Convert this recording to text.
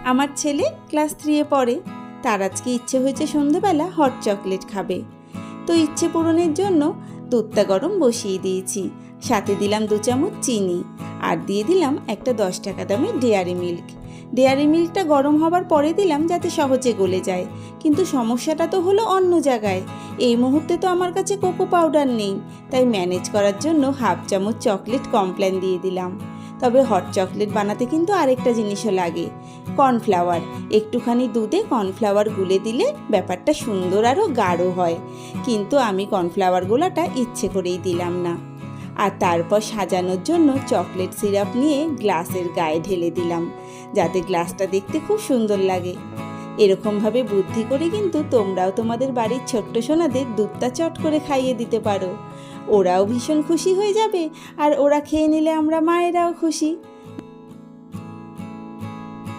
আমার ছেলে ক্লাস 3-এ পড়ে, তার আজকে ইচ্ছে হয়েছে সন্ধেবেলা হট চকলেট খাবে। তো ইচ্ছে পূরণের জন্য দুধটা গরম বসিয়ে দিয়েছি, সাথে দিলাম 2 চামচ চিনি আর দিয়ে দিলাম একটা 10 টাকা দামের ডেয়ারি মিল্ক। ডেয়ারি মিল্কটা গরম হবার পরে দিলাম যাতে সহজে গলে যায়, কিন্তু সমস্যাটা তো হলো অন্য জায়গায়। এই মুহূর্তে তো আমার কাছে কোকো পাউডার নেই, তাই ম্যানেজ করার জন্য হাফ চামচ চকলেট কমপ্ল্যান দিয়ে দিলাম। তবে হট চকলেট বানাতে কিন্তু আরেকটা জিনিসও লাগে, কর্নফ্লাওয়ার। একটুখানি দুধে কর্নফ্লাওয়ার গুলে দিলে ব্যাপারটা সুন্দর আরও গাঢ় হয়, কিন্তু আমি কর্নফ্লাওয়ার গোলাটা ইচ্ছে করেই দিলাম না। আর তারপর সাজানোর জন্য চকলেট সিরাপ নিয়ে গ্লাসের গায়ে ঢেলে দিলাম, যাতে গ্লাসটা দেখতে খুব সুন্দর লাগে। এরকমভাবে বুদ্ধি করে কিন্তু তোমরাও তোমাদের বাড়ির ছোট্ট সোনাদের দুধটা চট করে খাইয়ে দিতে পারো। ওরাও ভীষণ খুশি হয়ে যাবে, আর ওরা খেয়ে নিলে আমরা মায়েরাও খুশি।